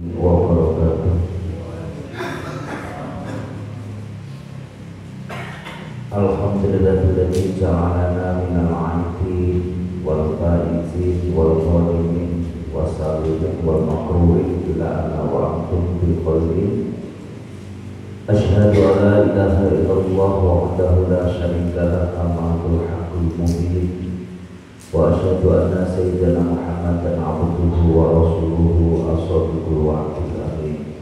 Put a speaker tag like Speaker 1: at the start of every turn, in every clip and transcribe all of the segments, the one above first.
Speaker 1: wabarakatuh. Alhamdulillahilladzi ja'alana minal 'aidin wal faizin wal ghanimin wasabiqin wal makruhin ila anna wa antum bil khalqin. Asyhadu an la ilaha illallah wahdahu la syarika lahu al-haqqul mubin. Wa asyhadu anna sayyidana Muhammadan 'abduhu wa rasuluhu as-sadiqul wa'dul amin.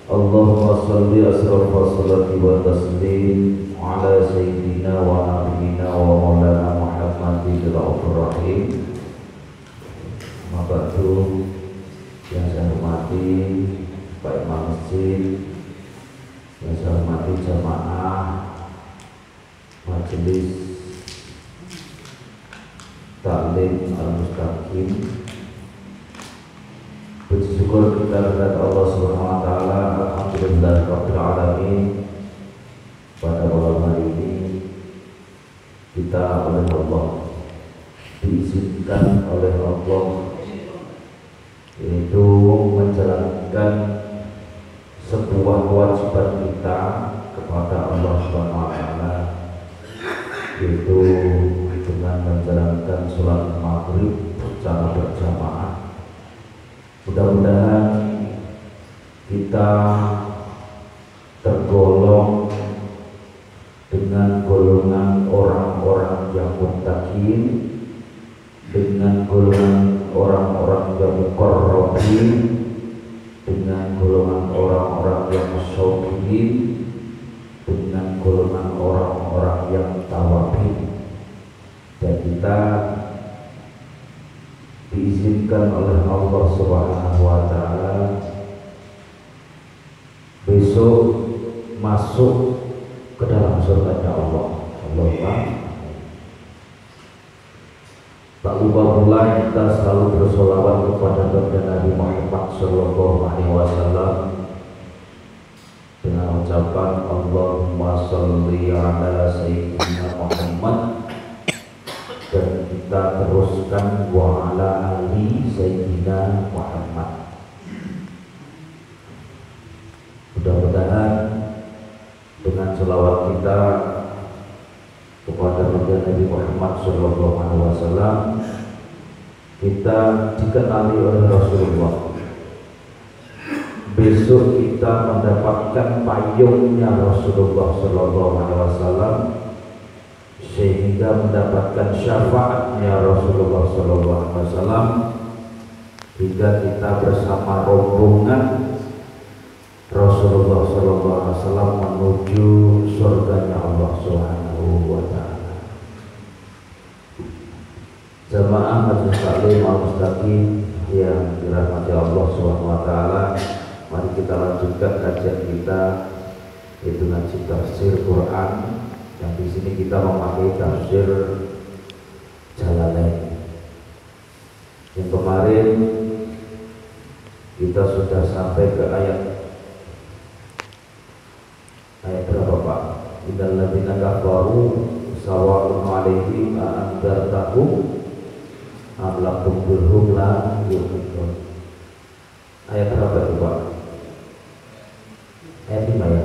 Speaker 1: Allahumma shalli asrafas salati wa taslim ala sayyidina wa nabiyina wa maulana Muhammadin rahim. Mabadu yang saya hormati Pak Imam Masjid, yang saya hormati jamaah majelis Taklim Al-Mustaqim. Puji syukur kita kepada Allah Subhanahu wa taala. Alhamdulillahirabbil alamin. Pada malam hari ini kita oleh Allah diizinkan oleh Allah yaitu menjalankan sebuah kewajiban kita kepada Allah Subhanahu wa taala, yaitu dengan menjalankan sholat maghrib secara berjamaah. Mudah-mudahan kita tergolong dengan golongan orang-orang yang muttaqin, dengan golongan orang-orang yang muqarrabin, dengan golongan orang-orang yang syauqin, dengan golongan orang-orang yang tawabin. Dan kita diizinkan oleh Allah Subhanahu wa taala besok masuk ke dalam surga Allah. Allahumma. Tak lupa pula kita selalu bersolawat kepada Nabi Muhammad sallallahu alaihi wasallam dengan ucapan Allahumma sholli ala sayyidina Muhammad, dan kita teruskan wa ala ali sayyidina Muhammad. Mudah-mudahan dengan selawat kita kepada Nabi Muhammad SAW kita dikenali oleh Rasulullah. Besok kita mendapatkan payungnya Rasulullah SAW, sehingga mendapatkan syafaatnya Rasulullah SAW, hingga kita bersama rombongan Rasulullah SAW menuju surganya Allah Subhanahu wa taala. Jamaah majelis taklim Al-Mustaqim yang dirahmati Allah Subhanahu wa taala, mari kita lanjutkan kajian kita, yaitu ngaji tafsir Quran, yang di sini kita memakai tafsir Jalalain. Yang kemarin kita sudah sampai ke ayat berapa Pak? Innal ladzina kafaru sawa'un 'alaihim a anzartahum am lam tunzirhum la yu'minun. Ayat berapa itu Pak? Ayat 5 ya?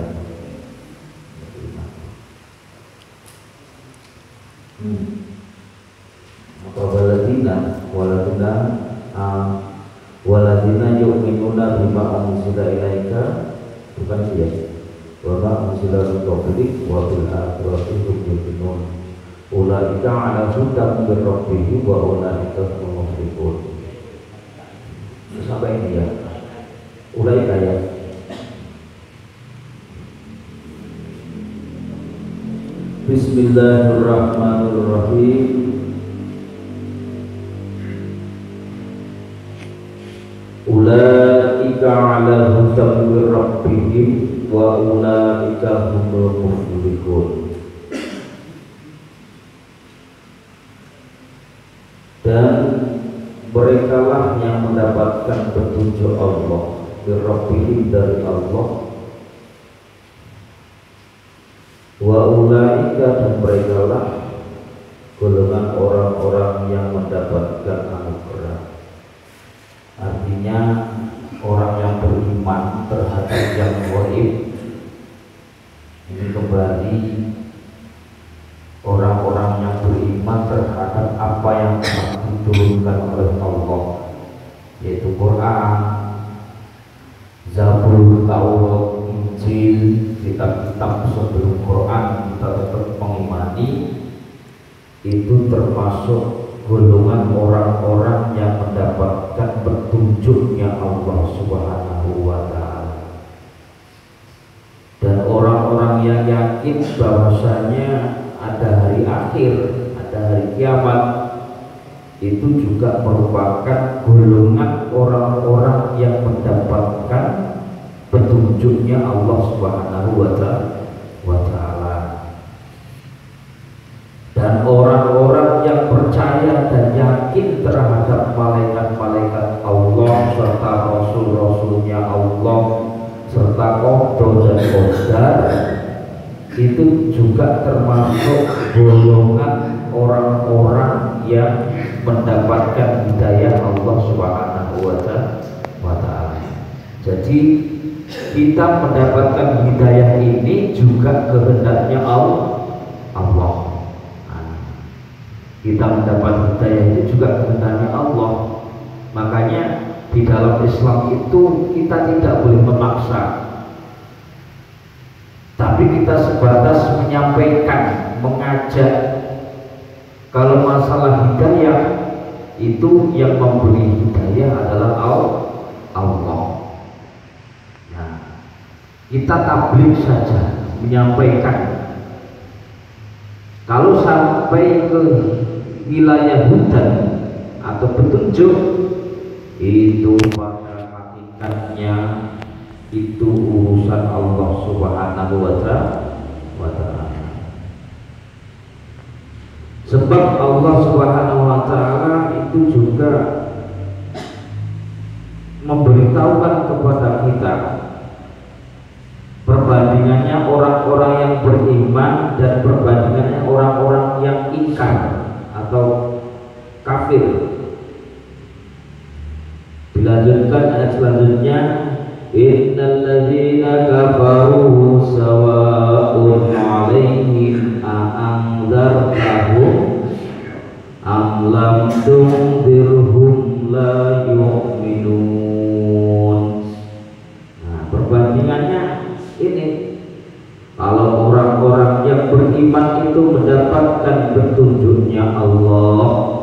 Speaker 1: Maka waladina yu'minuna bima unzila ilaika, bukan itu ya? Wa ma unzila min qablik wa bil akhirati hum yuqinun. Ulaika 'ala hudan min rabbihim wa ulaika humul muflihun. Sampai ini ya. Ulaika ya. Bismillahirrahmanirrahim. Ulaika 'ala hudan min rabbihim wa ulaika humul muflihun. Dan merekalah yang mendapatkan petunjuk Allah, Rabbihim, dari Allah, wa ulaika, dan merekalah golongan orang-orang yang mendapatkan anugerah. Artinya orang kembali orang-orang yang beriman terhadap apa yang telah diturunkan oleh Allah, yaitu Quran, Zabur, Taurat, Injil, kitab-kitab sebelum Quran kita tetap mengimani. Itu termasuk golongan orang-orang yang mendapatkan petunjuknya Allah Subhanahu wa Ta'ala. Dan orang-orang yang yakin bahwasanya ada hari akhir, ada hari kiamat, itu juga merupakan golongan orang-orang yang mendapatkan petunjuknya Allah Subhanahu wa Ta'ala. Dan orang-orang yang percaya dan yakin terhadap malaikat-malaikat Allah serta rasul-rasulnya Allah serta qada dan qadar, itu juga termasuk golongan orang-orang yang mendapatkan hidayah Allah Subhanahu wa Ta'ala. Jadi kita mendapatkan hidayah ini juga kehendaknya Allah. Kita mendapat hidayah itu juga kehendaknya Allah. Makanya di dalam Islam itu kita tidak boleh memaksa, tapi kita sebatas menyampaikan, mengajak. Kalau masalah hidayah itu yang memberi hidayah adalah Allah. Nah, kita tabligh saja, menyampaikan. Kalau sampai ke wilayah hutan atau petunjuk, itu pada hakikatnya itu urusan Allah Subhanahu wa Ta'ala. Sebab Allah Subhanahu wa Ta'ala itu juga memberitahukan kepada kita perbandingannya orang-orang yang beriman dan perbandingannya orang-orang yang ingkar atau kafir. Dilanjutkan ayat selanjutnya, innal ladzina kafaru sawa'un 'alaihim a'andzartahum am lam tunzirhum la yu'minun. Nah, perbandingannya ini, kalau orang-orang yang beriman itu mendapatkan petunjuknya Allah,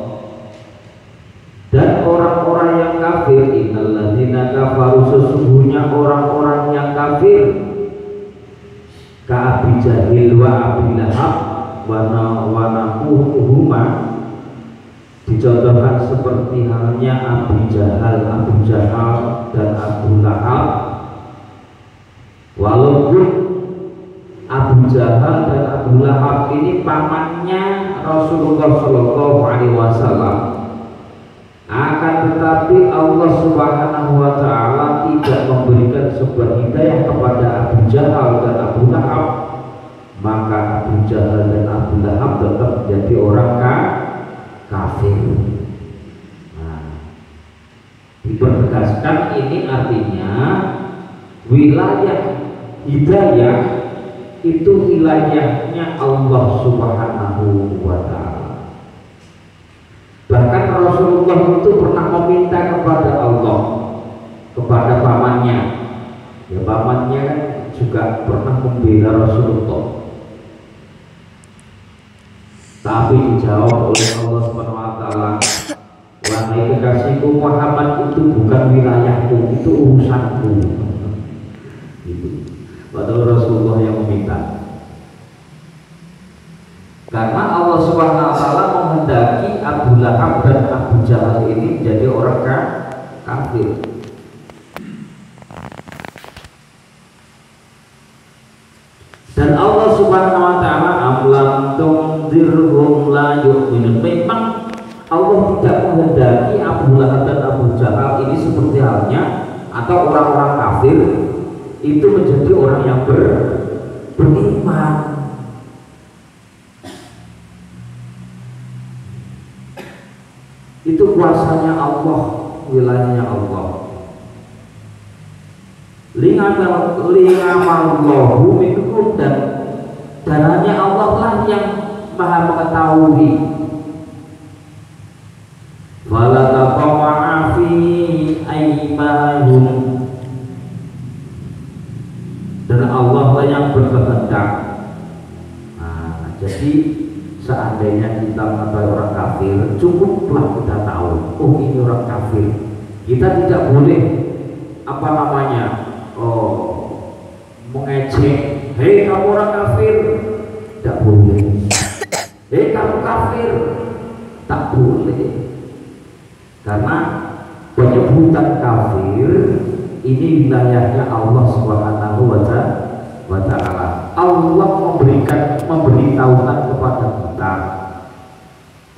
Speaker 1: dan orang-orang yang kafir, innalladzina kafaru, sesungguhnya orang-orang yang kafir, ka'abi Jahil wa Abi Lahab wa nahuhuma, dicontohkan seperti halnya Abu Jahal dan Abu Lahab. Walaupun Abu Jahal dan Abu Lahab ini pamannya Rasulullah Shallallahu Alaihi Wasallam, akan tetapi Allah Subhanahu wa Ta'ala tidak memberikan sebuah hidayah kepada Abu Jahal dan Abu Lahab, maka Abu Jahal dan Abu Lahab tetap menjadi orang kafir. Nah, dipertegaskan ini artinya wilayah hidayah itu wilayahnya Allah Subhanahu wa Ta'ala. Bahkan Rasulullah itu pernah meminta kepada Allah, kepada pamannya. Ya, pamannya kan juga pernah membela Rasulullah. Tapi dijawab oleh Allah Subhanahu wa Ta'ala, wahai kekasihku Muhammad, itu bukan wilayahku, itu urusanku. Padahal Rasulullah yang meminta. Karena Allah Subhanahu wa Ta'ala menghendaki Abu Lahab dan Abu Jahal ini menjadi orang kafir. Dan Allah Subhanahu wa Ta'ala amlam tunzirhum la yu'minun. Memang Allah tidak menghendaki Abu Lahab dan Abu Jahal ini seperti halnya atau orang-orang kafir itu menjadi orang yang beriman. Itu kuasanya Allah, wilayahnya Allah. Lingamallahu minkum, dan dan hanya Allah lah yang maha mengetahui. Wala taqa'a fi aymanihim, dan Allah lah yang berkehendak. Nah, jadi seandainya kita mengetahui orang kafir, cukuplah kita tahu, oh ini orang kafir. Kita tidak boleh apa namanya, mengejek, hei kamu orang kafir, tidak boleh. Hei kamu kafir, tak boleh. Karena penyebutan kafir ini wilayahnya Allah Subhanahu wa Ta'ala. Allah memberitahukan kepada kita,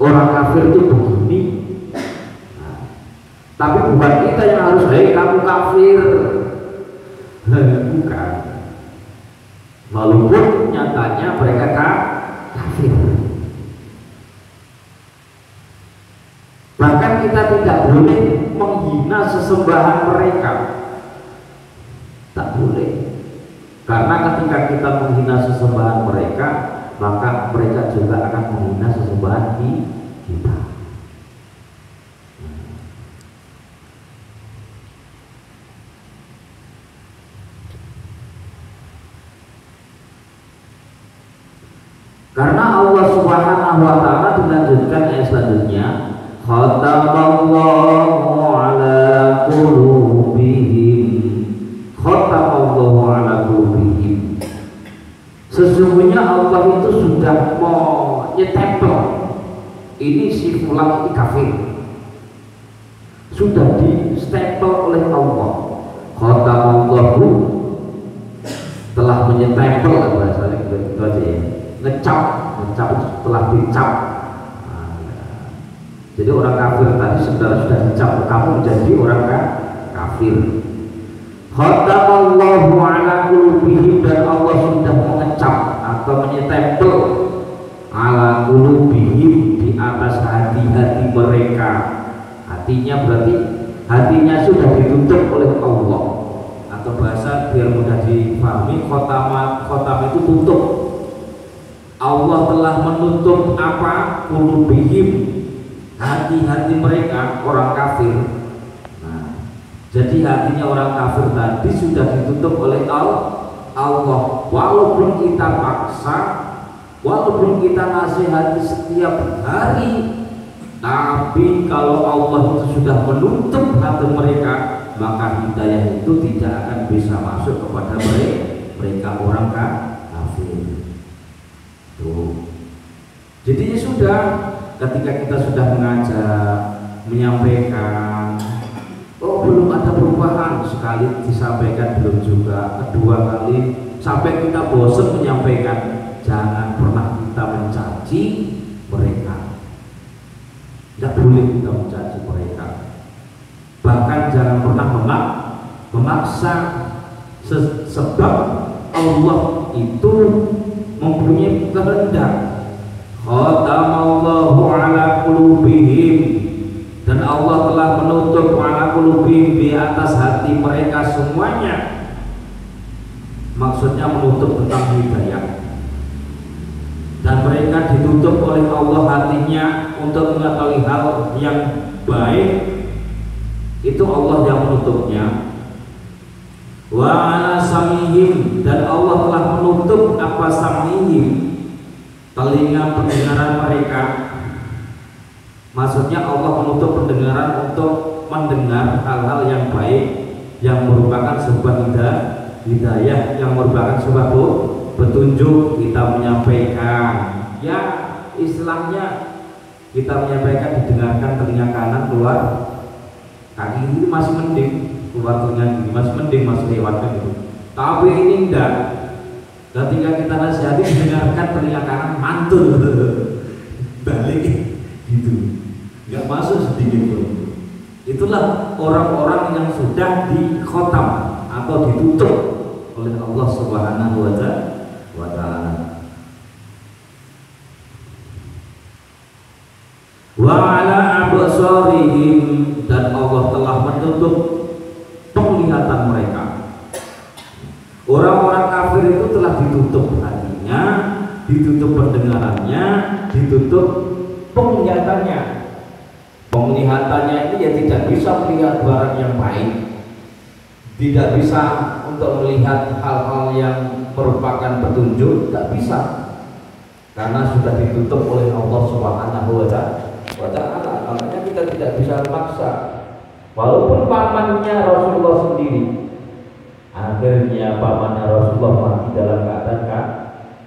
Speaker 1: orang kafir itu begini. Nah, tapi bukan kita yang harus, hei kamu kafir. Bukan. Walaupun nyatanya mereka kafir. Bahkan kita tidak boleh menghina sesembahan mereka, tak boleh. Karena ketika kita menghina sesembahan mereka, maka mereka juga akan menghina sesembahan kita. Karena Allah Subhanahu wa Ta'ala dilanjutkan ayat selanjutnya, khatamallahu ala qulubihim, khatamallahu ala qulubihim. Sesungguhnya Allah itu sudah mau nyetempel, ini si fulan ini kafir, sudah di stempel oleh Allah. Khatamallahu, telah menyetempel, bahasanya gitu aja ya, ngecap telah dicap. Jadi orang kafir tadi sudah dicap, kamu menjadi orang kafir. Khatamallahu ala qulubihim, dan Allah sudah mengecap atau menyetempel ala qulubihim, di atas hati-hati mereka. Hatinya berarti hatinya sudah ditutup oleh Allah, atau bahasa biar mudah dipahami, khotam itu tutup. Allah telah menutup apa? Qulubihim, hati-hati mereka, orang kafir. Nah, jadi hatinya orang kafir tadi sudah ditutup oleh Allah. Walaupun kita paksa, walaupun kita nasihati setiap hari, tapi kalau Allah itu sudah menutup hati mereka, maka hidayah itu tidak akan bisa masuk kepada mereka orang kafir. Tuh. Jadinya sudah, ketika kita sudah mengajak, menyampaikan, oh belum ada perubahan, sekali disampaikan belum juga, kedua kali, sampai kita bosan menyampaikan, jangan pernah kita mencaci mereka. Tidak boleh kita mencaci mereka. Bahkan jangan pernah memaksa, sebab Allah itu mempunyai kehendak. Khatamallahu ala qulubihim, dan Allah telah menutup ala qulubihim, di atas hati mereka semuanya. Maksudnya menutup tentang hidayah, dan mereka ditutup oleh Allah hatinya untuk mengetahui hal yang baik. Itu Allah yang menutupnya. Wa ala samihim, dan Allah telah menutup apa samihim, telinga pendengaran mereka. Maksudnya Allah menutup pendengaran untuk mendengar hal-hal yang baik, yang merupakan sebuah hidayah, yang merupakan sebuah petunjuk. Kita menyampaikan, ya istilahnya kita menyampaikan, didengarkan telinga kanan, keluar kaki kiri masih mending, keluar telinga kiri masih mending, masih lewat kan gitu. Tapi ini enggak. Ketika kita nasihati, mendengarkan telinga kanan mantul balik gitu, nggak masuk sedikit pun. Itulah orang-orang yang sudah dikhotam atau ditutup oleh Allah Subhanahu wa Ta'ala. Wa ala absarihim, dan Allah telah menutup penglihatan mereka. Orang-orang kafir itu telah ditutup hatinya,
Speaker 2: ditutup pendengarannya, ditutup penglihatannya. Penglihatannya ini ya tidak bisa melihat barang yang baik, tidak bisa untuk melihat hal-hal yang merupakan petunjuk, tidak bisa, karena sudah ditutup oleh Allah Subhanahu wa Ta'ala. Makanya kita tidak bisa memaksa, walaupun pamannya Rasulullah sendiri. Akhirnya pamannya Rasulullah mati dalam keadaan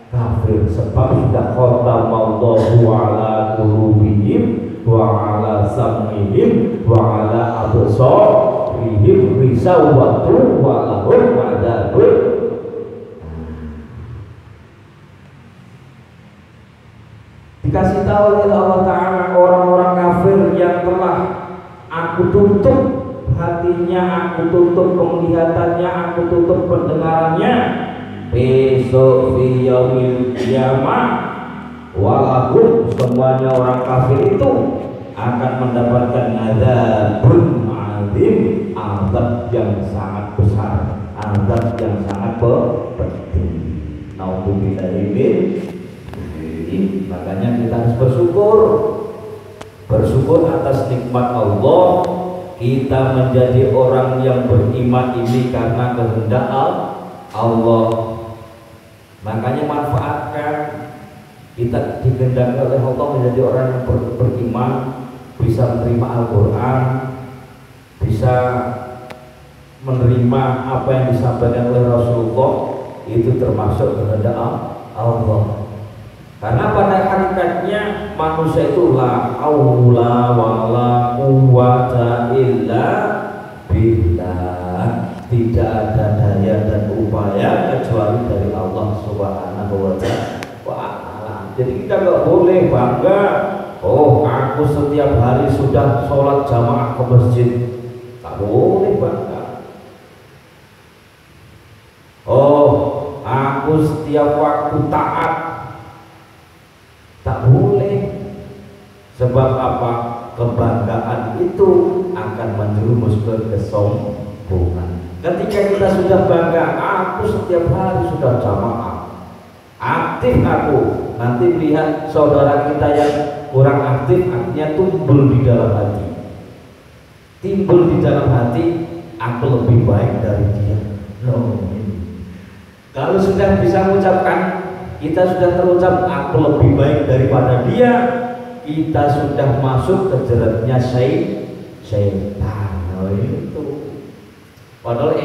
Speaker 2: kafir, sebab sudah khatamallahu ala qulubihim wa ala sam'ihim wa ala absarihim ghisawatun wa lahum adzabun. Dikasih tahu oleh Allah Ta'ala orang-orang kafir yang telah aku tutup hatinya, aku tutup penglihatannya, aku tutup pendengarannya, besok fi yaumil qiyamah walahum, semuanya orang kafir itu akan mendapatkan azabun azim, azab yang sangat besar, azab yang sangat pedih. Naudzubillah min. Makanya kita harus bersyukur atas nikmat Allah. Kita menjadi orang yang beriman ini karena kehendak Allah. Makanya manfaatkan, kita dikehendaki oleh Allah menjadi orang yang beriman, bisa menerima Al-Quran, bisa menerima apa yang disampaikan oleh Rasulullah, itu termasuk kehendak Allah. Karena pada hakikatnya manusia itu la haula wala quwwata illa billah, tidak ada daya dan upaya kecuali dari Allah Subhanahu wa Ta'ala. Jadi kita nggak boleh bangga, oh aku setiap hari sudah sholat jamaah ke masjid, tak boleh bangga. Oh aku setiap waktu taat, tak boleh. Sebab apa? Kebanggaan itu akan menjerumus ke kesombongan. Ketika kita sudah bangga, aku setiap hari sudah jamaah, aktif aku, nanti melihat saudara kita yang kurang aktif, artinya timbul di dalam hati, timbul di dalam hati, aku lebih baik dari dia. Kalau sudah bisa mengucapkan, kita sudah terucap aku lebih baik daripada dia, kita sudah masuk ke jeratnya syaitan. Itu padahal